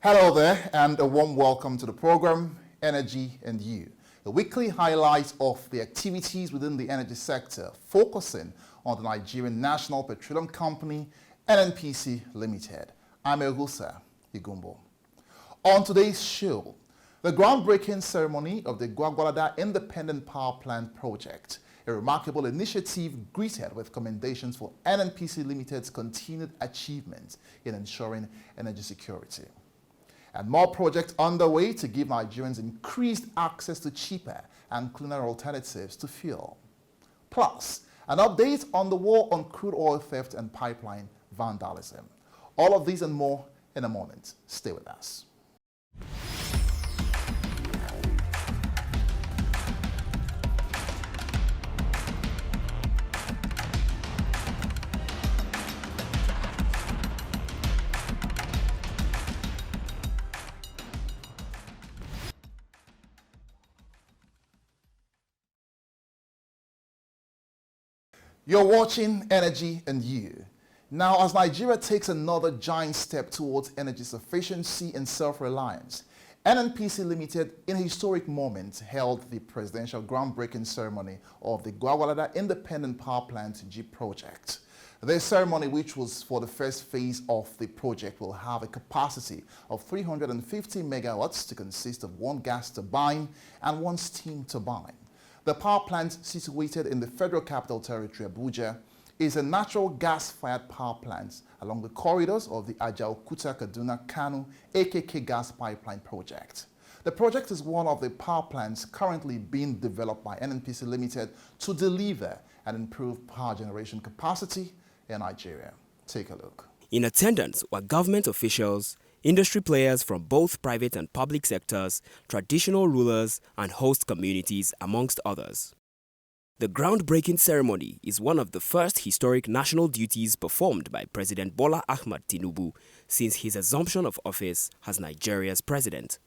Hello there, and a warm welcome to the program, Energy and You, the weekly highlights of the activities within the energy sector, focusing on the Nigerian National Petroleum Company, NNPC Limited. I'm Egusa Igumbo. On today's show, the groundbreaking ceremony of the Gwagwalada Independent Power Plant project, a remarkable initiative greeted with commendations for NNPC Limited's continued achievements in ensuring energy security. And more projects underway to give Nigerians increased access to cheaper and cleaner alternatives to fuel. Plus, an update on the war on crude oil theft and pipeline vandalism. All of these and more in a moment. Stay with us. You're watching Energy and You. Now, as Nigeria takes another giant step towards energy sufficiency and self-reliance, NNPC Limited, in a historic moment, held the presidential groundbreaking ceremony of the Gwagwalada Independent Power Plant GIPP project. This ceremony, which was for the first phase of the project, will have a capacity of 350 megawatts to consist of one gas turbine and one steam turbine. The power plant, situated in the Federal Capital Territory, Abuja, is a natural gas-fired power plant along the corridors of the Ajaokuta-Kaduna-Kanu AKK gas pipeline project. The project is one of the power plants currently being developed by NNPC Limited to deliver and improve power generation capacity in Nigeria. Take a look. In attendance were government officials, industry players from both private and public sectors, traditional rulers, and host communities, amongst others. The groundbreaking ceremony is one of the first historic national duties performed by President Bola Ahmed Tinubu since his assumption of office as Nigeria's president.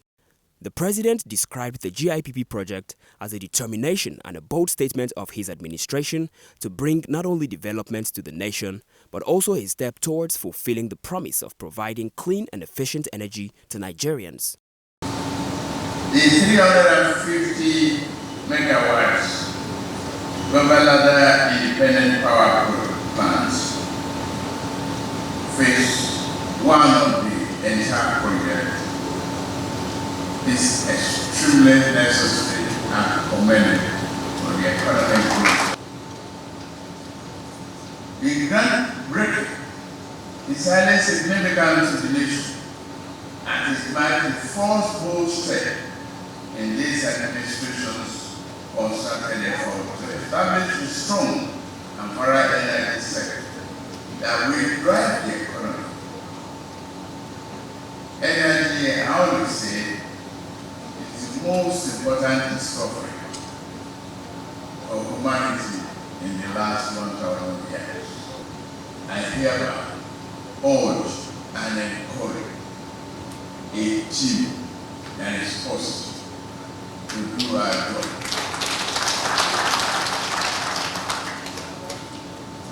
The president described the GIPP project as a determination and a bold statement of his administration to bring not only development to the nation, but also a step towards fulfilling the promise of providing clean and efficient energy to Nigerians. The 350 megawatts Gwagwalada Independent Power Plant, phase one of the entire project, is extremely necessary and commendable for the economic growth. The groundbreaking is highly significant to the nation and is marked the first bold step in this administration's concerted effort to establish a strong and thorough energy sector that will drive the economy. Energy, I always say, the most important discovery of humanity in the last 1,000 years. I hereby urge and encourage a team that is possible to do our job.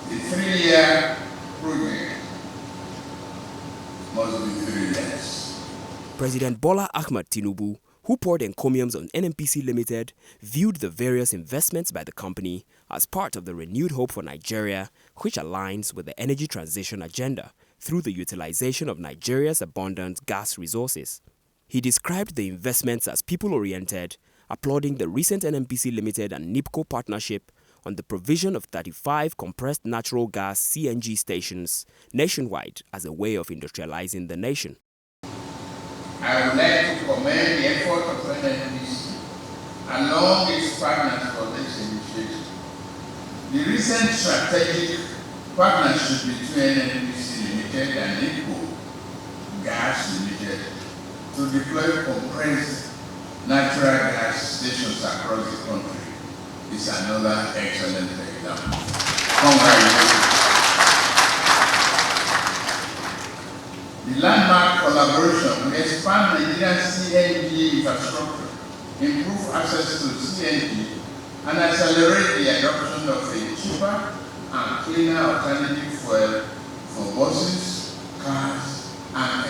The 3-year project must be 3 years. President Bola Ahmed Tinubu, who poured encomiums on NNPC Limited, viewed the various investments by the company as part of the renewed hope for Nigeria, which aligns with the energy transition agenda through the utilization of Nigeria's abundant gas resources. He described the investments as people-oriented, applauding the recent NNPC Limited and NIPCO partnership on the provision of 35 compressed natural gas CNG stations nationwide as a way of industrializing the nation. I would like to commend the effort of NNPC along its partners for this initiative. The recent strategic partnership between NNPC Limited and NIPCO Gas Limited to deploy compressed natural gas stations across the country is another excellent example. Congratulations. The landmark collaboration will expand Nigerian CNG infrastructure, improve access to CNG, and accelerate the adoption of a cheaper and cleaner alternative fuel for buses, cars, and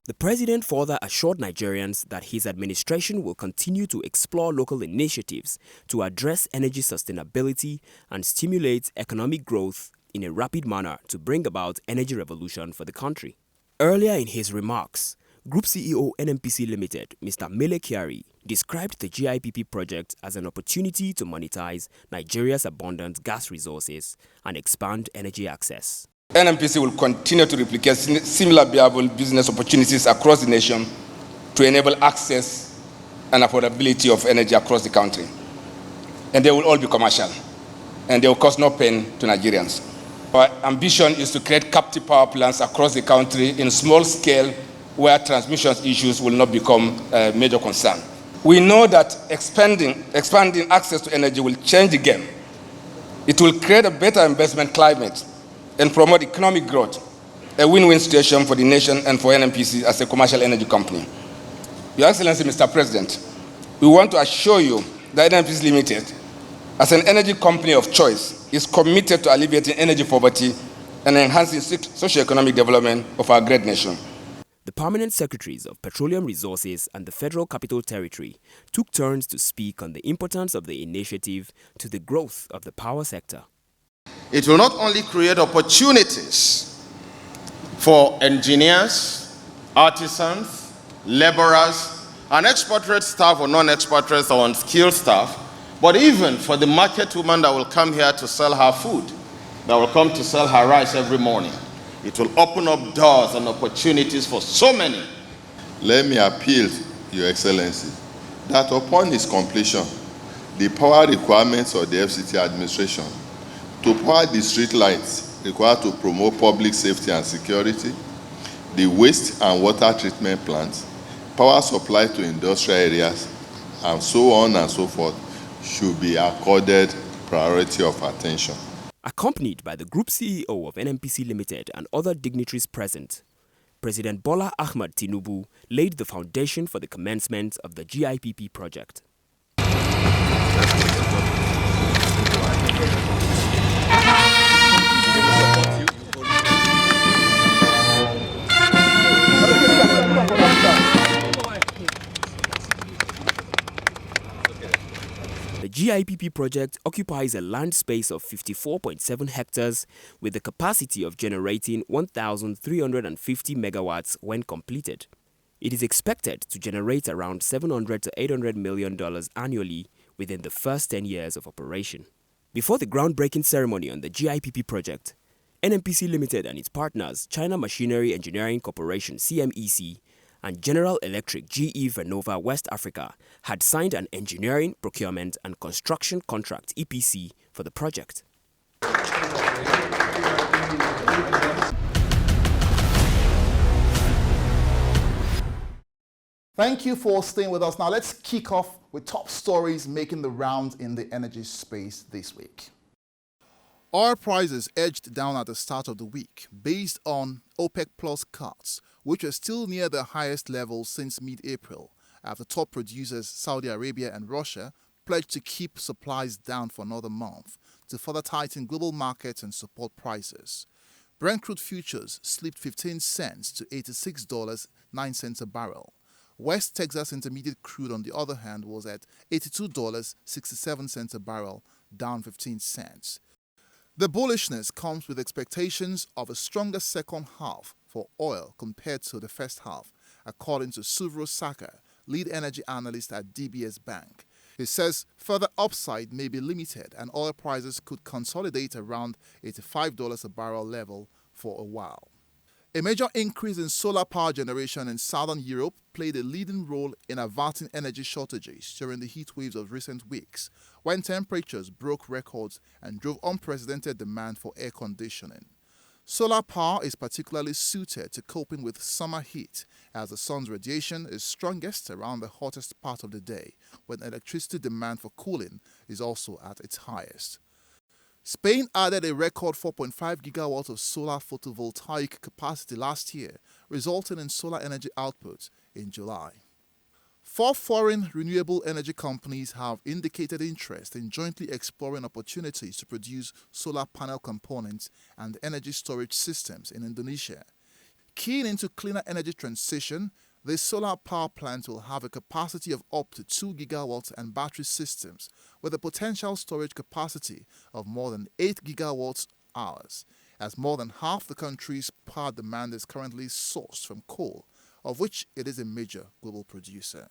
The president further assured Nigerians that his administration will continue to explore local initiatives to address energy sustainability and stimulate economic growth in a rapid manner to bring about energy revolution for the country. Earlier in his remarks, Group CEO NNPC Limited, Mr. Mele Kyari, described the GIPP project as an opportunity to monetize Nigeria's abundant gas resources and expand energy access. NNPC will continue to replicate similar viable business opportunities across the nation to enable access and affordability of energy across the country. And they will all be commercial, and they will cause no pain to Nigerians. Our ambition is to create captive power plants across the country in small scale where transmission issues will not become a major concern. We know that expanding access to energy will change the game. It will create a better investment climate and promote economic growth, a win-win situation for the nation and for NNPC as a commercial energy company. Your Excellency, Mr. President, we want to assure you that NNPC Limited, as an energy company of choice, is committed to alleviating energy poverty and enhancing socio-economic development of our great nation. The permanent secretaries of Petroleum Resources and the Federal Capital Territory took turns to speak on the importance of the initiative to the growth of the power sector. It will not only create opportunities for engineers, artisans, laborers, and expatriate staff or non-expatriates or unskilled staff, but even for the market woman that will come here to sell her food, that will come to sell her rice every morning. It will open up doors and opportunities for so many. Let me appeal, Your Excellency, that upon its completion, the power requirements of the FCT administration to power the street lights required to promote public safety and security, the waste and water treatment plants, power supply to industrial areas, and so on and so forth, should be accorded priority of attention. Accompanied by the Group CEO of NNPC Limited and other dignitaries present, President Bola Ahmed Tinubu laid the foundation for the commencement of the GIPP project. The GIPP project occupies a land space of 54.7 hectares with the capacity of generating 1,350 megawatts when completed. It is expected to generate around $700 to $800 million annually within the first 10 years of operation. Before the groundbreaking ceremony on the GIPP project, NNPC Limited and its partners, China Machinery Engineering Corporation (CMEC) and General Electric GE Vernova West Africa had signed an engineering, procurement and construction contract (EPC) for the project. Thank you for staying with us. Now let's kick off with top stories making the rounds in the energy space this week. Oil prices edged down at the start of the week based on OPEC Plus cuts, which are still near the highest level since mid-April, after top producers Saudi Arabia and Russia pledged to keep supplies down for another month to further tighten global markets and support prices. Brent crude futures slipped 15 cents to $86.09 a barrel. West Texas Intermediate crude, on the other hand, was at $82.67 a barrel, down 15 cents. The bullishness comes with expectations of a stronger second half for oil compared to the first half, according to Suvro Saka, lead energy analyst at DBS Bank. He says further upside may be limited and oil prices could consolidate around $85 a barrel level for a while. A major increase in solar power generation in southern Europe played a leading role in averting energy shortages during the heat waves of recent weeks, when temperatures broke records and drove unprecedented demand for air conditioning. Solar power is particularly suited to coping with summer heat, as the sun's radiation is strongest around the hottest part of the day, when electricity demand for cooling is also at its highest. Spain added a record 4.5 gigawatts of solar photovoltaic capacity last year, resulting in solar energy output in July. 4 foreign renewable energy companies have indicated interest in jointly exploring opportunities to produce solar panel components and energy storage systems in Indonesia. Keying into cleaner energy transition, this solar power plant will have a capacity of up to 2 gigawatts and battery systems with a potential storage capacity of more than 8 gigawatts hours, as more than half the country's power demand is currently sourced from coal, of which it is a major global producer.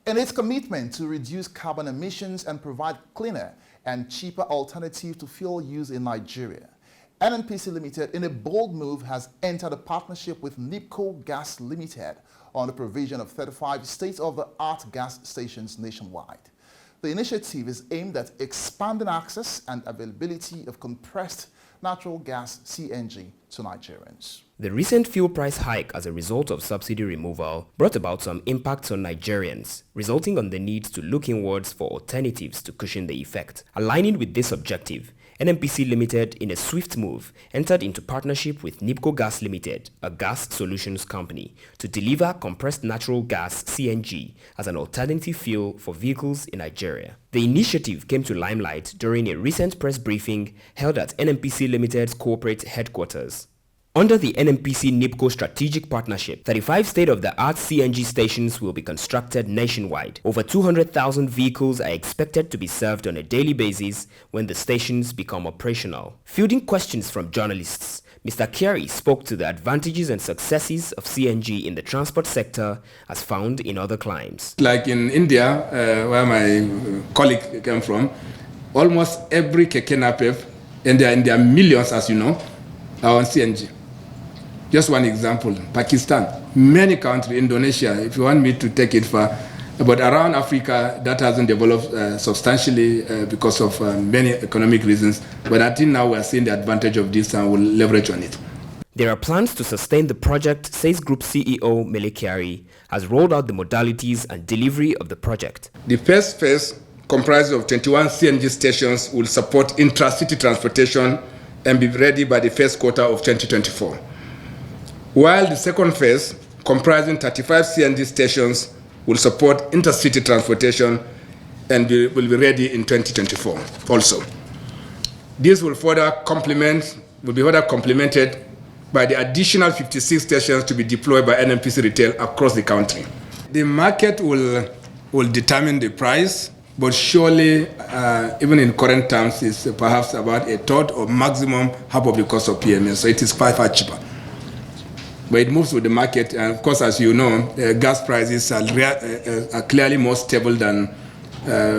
In its commitment to reduce carbon emissions and provide cleaner and cheaper alternative to fuel use in Nigeria, NNPC Limited, in a bold move, has entered a partnership with NIPCO Gas Limited on the provision of 35 state-of-the-art gas stations nationwide. The initiative is aimed at expanding access and availability of compressed natural gas (CNG) to Nigerians. The recent fuel price hike as a result of subsidy removal brought about some impacts on Nigerians, resulting on the need to look inwards for alternatives to cushion the effect. Aligning with this objective, NNPC Limited, in a swift move, entered into partnership with NIPCO Gas Limited, a gas solutions company, to deliver compressed natural gas (CNG) as an alternative fuel for vehicles in Nigeria. The initiative came to limelight during a recent press briefing held at NNPC Limited's corporate headquarters. Under the NNPC-NIPCO strategic partnership, 35 state-of-the-art CNG stations will be constructed nationwide. Over 200,000 vehicles are expected to be served on a daily basis when the stations become operational. Fielding questions from journalists, Mr. Kerry spoke to the advantages and successes of CNG in the transport sector as found in other climes. Like in India, where my colleague came from, almost every keke napep, and there are millions, as you know, are on CNG. Just one example, Pakistan, many countries, Indonesia, if you want me to take it far, but around Africa, that hasn't developed substantially because of many economic reasons. But until now, we are seeing the advantage of this and we'll leverage on it. There are plans to sustain the project, says Group CEO Mele Kyari has rolled out the modalities and delivery of the project. The first phase, comprised of 21 CNG stations, will support intra-city transportation and be ready by the first quarter of 2024. While the second phase, comprising 35 CNG stations, will support intercity transportation and will be ready in 2024 also. This will be further complemented by the additional 56 stations to be deployed by NNPC Retail across the country. The market will determine the price, but surely, even in current terms, it's perhaps about a third or maximum half of the cost of PMS, so it is far cheaper. But it moves with the market, and of course, as you know, gas prices are clearly more stable than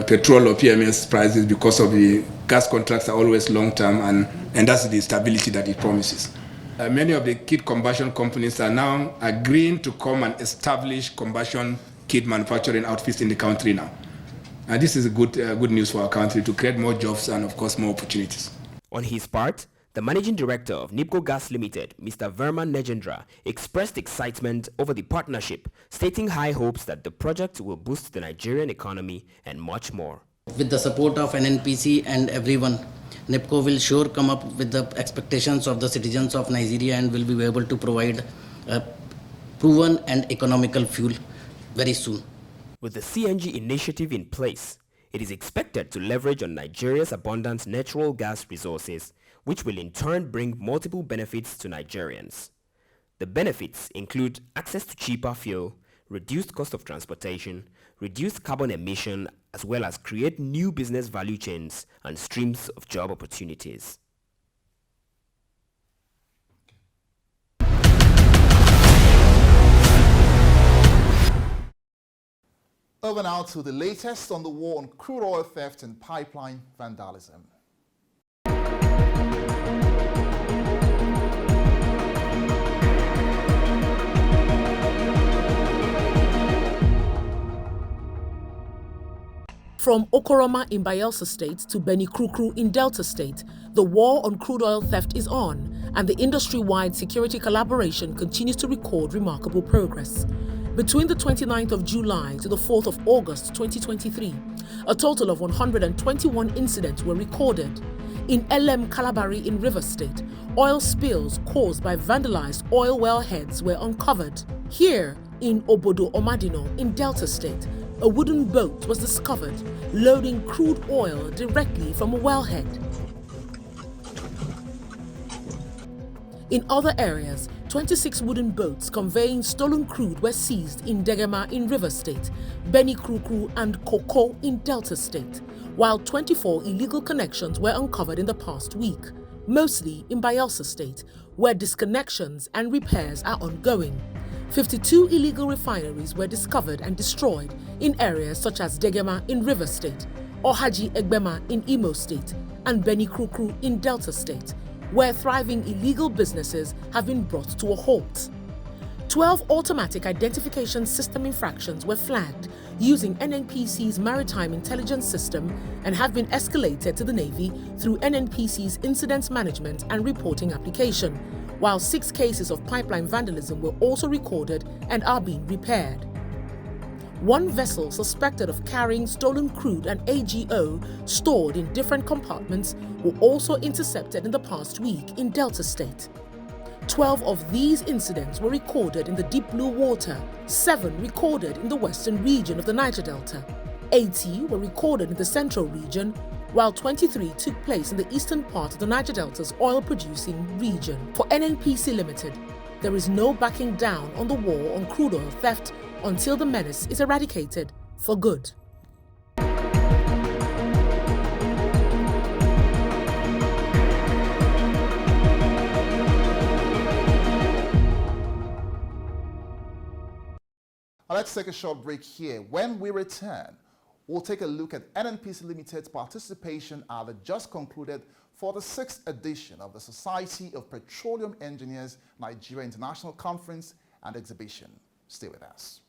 petrol or PMS prices because of the gas contracts are always long-term, and that's the stability that it promises. Many of the kit combustion companies are now agreeing to come and establish combustion kit manufacturing outfits in the country now. And this is good news for our country to create more jobs and, of course, more opportunities. On his part, the managing director of NIPCO Gas Limited, Mr. Verman Nejendra, expressed excitement over the partnership, stating high hopes that the project will boost the Nigerian economy and much more. With the support of NNPC and everyone, NIPCO will sure come up with the expectations of the citizens of Nigeria and will be able to provide a proven and economical fuel very soon. With the CNG initiative in place, it is expected to leverage on Nigeria's abundant natural gas resources, which will in turn bring multiple benefits to Nigerians. The benefits include access to cheaper fuel, reduced cost of transportation, reduced carbon emission, as well as create new business value chains and streams of job opportunities. Over now to the latest on the war on crude oil theft and pipeline vandalism. From Okoroma in Bayelsa State to Beni Krukru in Delta State, the war on crude oil theft is on, and the industry-wide security collaboration continues to record remarkable progress. Between the 29th of July to the 4th of August 2023, a total of 121 incidents were recorded. In LM Kalabari in River State, oil spills caused by vandalized oil well heads were uncovered. Here, in Obodo Omadino in Delta State, a wooden boat was discovered loading crude oil directly from a wellhead. In other areas, 26 wooden boats conveying stolen crude were seized in Degema in River State, Beni Krukru and Koko in Delta State, while 24 illegal connections were uncovered in the past week, mostly in Bayelsa State, where disconnections and repairs are ongoing. 52 illegal refineries were discovered and destroyed in areas such as Degema in River State, Ohaji Egbema in Imo State, and Beni Krukru in Delta State, where thriving illegal businesses have been brought to a halt. 12 automatic identification system infractions were flagged using NNPC's maritime intelligence system and have been escalated to the Navy through NNPC's incident management and reporting application, while 6 cases of pipeline vandalism were also recorded and are being repaired. One vessel suspected of carrying stolen crude and AGO stored in different compartments were also intercepted in the past week in Delta State. 12 of these incidents were recorded in the deep blue water, 7 recorded in the western region of the Niger Delta, 80 were recorded in the central region, while 23 took place in the eastern part of the Niger Delta's oil-producing region. For NNPC Limited, there is no backing down on the war on crude oil theft until the menace is eradicated for good. Let's take a short break here. When we return, we'll take a look at NNPC Limited's participation at the just concluded 46th edition of the Society of Petroleum Engineers Nigeria International Conference and Exhibition. Stay with us.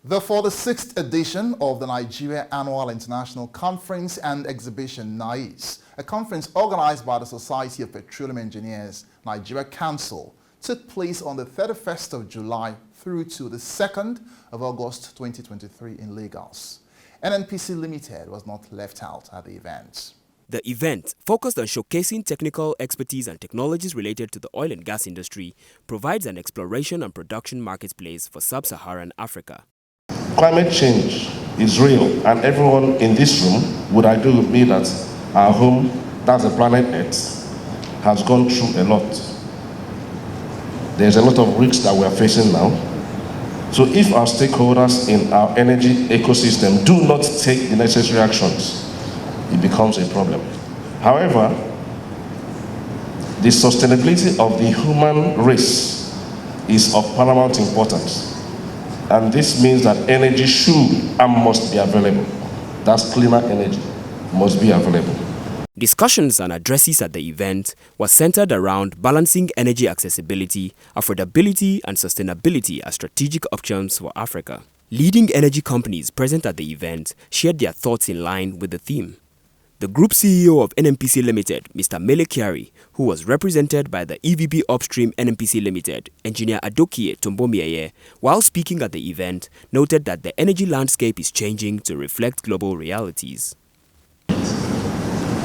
The 46th edition of the Nigeria Annual International Conference and Exhibition, NIPCO, a conference organized by the Society of Petroleum Engineers Nigeria Council, took place on the 31st of July through to the 2nd of August 2023 in Lagos. NNPC Limited was not left out at the event. The event focused on showcasing technical expertise and technologies related to the oil and gas industry, provides an exploration and production marketplace for sub-Saharan Africa. Climate change is real, and everyone in this room would agree with me that our home, that's the planet Earth, has gone through a lot. There's a lot of risks that we are facing now. So if our stakeholders in our energy ecosystem do not take the necessary actions, it becomes a problem. However, the sustainability of the human race is of paramount importance. And this means that energy should and must be available. That's cleaner energy must be available. Discussions and addresses at the event were centered around balancing energy accessibility, affordability, and sustainability as strategic options for Africa. Leading energy companies present at the event shared their thoughts in line with the theme. The Group CEO of NNPC Limited, Mr. Mele Kyari, who was represented by the EVP Upstream NNPC Limited, Engineer Adokie Tombomieye, while speaking at the event, noted that the energy landscape is changing to reflect global realities.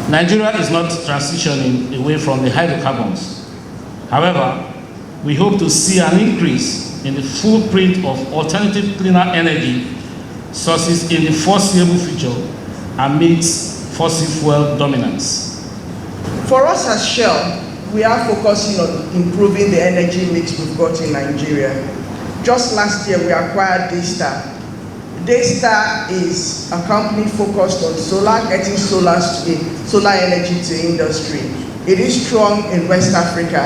Nigeria is not transitioning away from the hydrocarbons. However, we hope to see an increase in the footprint of alternative cleaner energy sources in the foreseeable future amidst fossil fuel dominance. For us as Shell, we are focusing on improving the energy mix we've got in Nigeria. Just last year, we acquired Daystar. Daystar is a company focused on solar, getting solar energy to industry. It is strong in West Africa,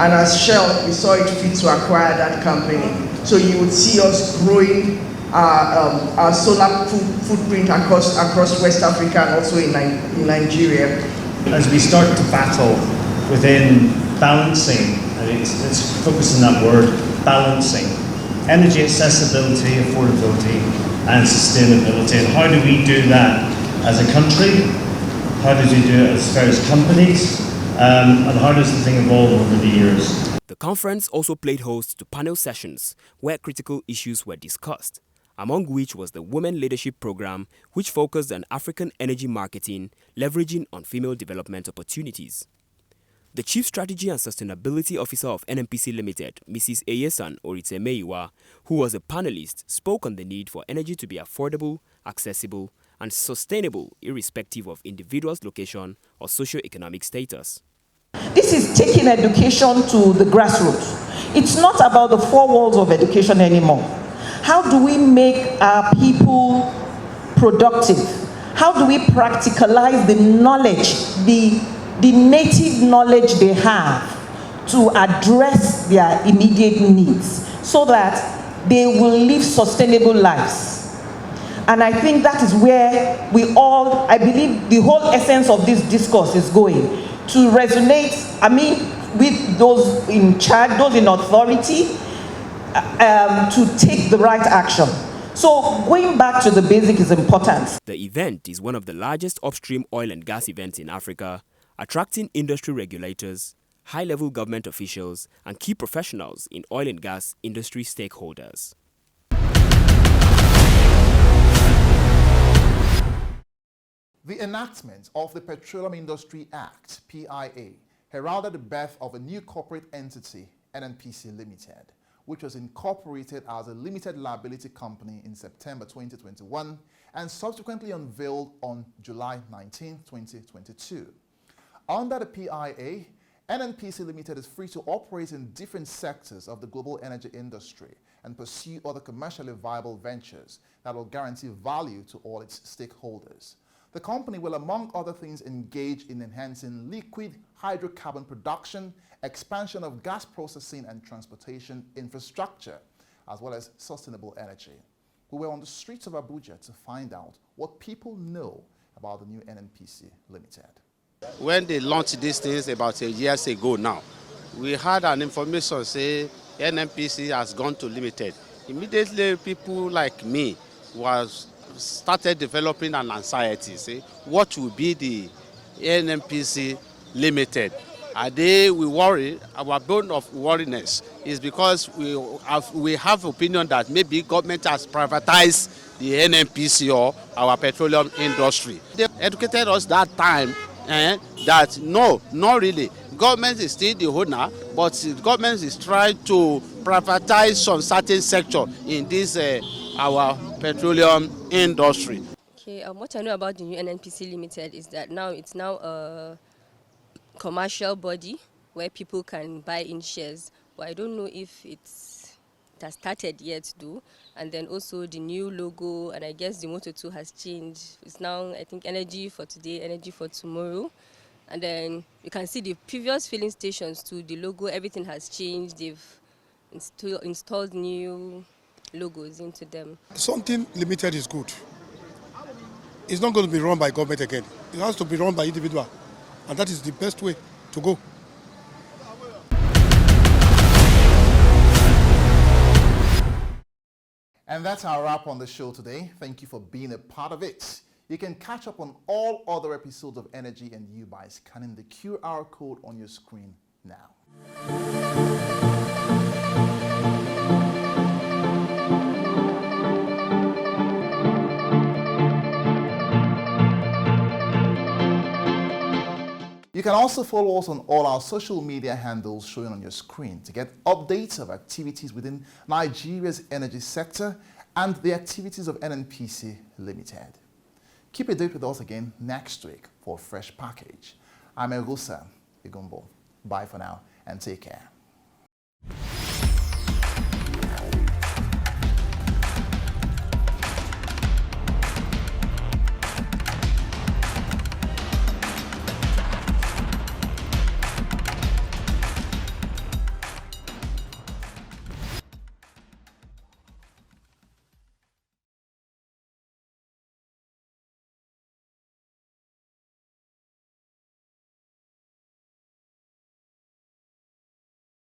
and as Shell, we saw it fit to acquire that company. So you would see us growing our solar footprint across West Africa and also in Nigeria. As we start to battle within balancing, let's focus on that word, balancing energy accessibility, affordability, and sustainability. And how do we do that as a country? How do we do it as various companies? And how does the thing evolve over the years? The conference also played host to panel sessions where critical issues were discussed, among which was the Women Leadership Program, which focused on African energy marketing, leveraging on female development opportunities. The Chief Strategy and Sustainability Officer of NNPC Limited, Mrs. Eyesan Oritemeiwa, who was a panelist, spoke on the need for energy to be affordable, accessible, and sustainable irrespective of individuals' location or socio-economic status. This is taking education to the grassroots. It's not about the four walls of education anymore. How do we make our people productive? How do we practicalize the knowledge, the native knowledge they have to address their immediate needs so that they will live sustainable lives? And I think that is where we all, I believe the whole essence of this discourse is going to resonate, with those in charge, those in authority, to take the right action. So going back to the basic is important. The event is one of the largest upstream oil and gas events in Africa, attracting industry regulators, high-level government officials, and key professionals in oil and gas industry stakeholders. The enactment of the Petroleum Industry Act, PIA, heralded the birth of a new corporate entity, NNPC Limited, which was incorporated as a limited liability company in September 2021 and subsequently unveiled on July 19, 2022. Under the PIA, NNPC Limited is free to operate in different sectors of the global energy industry and pursue other commercially viable ventures that will guarantee value to all its stakeholders. The company will, among other things, engage in enhancing liquid hydrocarbon production, expansion of gas processing and transportation infrastructure, as well as sustainable energy. We were on the streets of Abuja to find out what people know about the new NNPC Limited. When they launched these things about a year ago now, we had an information say NNPC has gone to limited. Immediately people like me started developing an anxiety, say what will be the NNPC Limited? We worry, our bone of worriness is because we have opinion that maybe government has privatized the NNPC or our petroleum industry. They educated us that time that no, not really. Government is still the owner, but the government is trying to privatize some certain sector in this our petroleum industry. Okay, what I know about the new NNPC Limited is that it's now a commercial body where people can buy in shares, but I don't know if it has started yet though. And then also the new logo, and I guess the motto too has changed. It's now, I think, energy for today, energy for tomorrow. And then you can see the previous filling stations too, the logo, everything has changed. They've installed new logos into them. Something limited is good. It's not going to be run by government again. It has to be run by individual. And that is the best way to go. And that's our wrap on the show today. Thank you for being a part of it. You can catch up on all other episodes of Energy and You by scanning the QR code on your screen now. You can also follow us on all our social media handles showing on your screen to get updates of activities within Nigeria's energy sector and the activities of NNPC Limited. Keep a date with us again next week for a fresh package. I'm Egusa Igumbo. Bye for now and take care.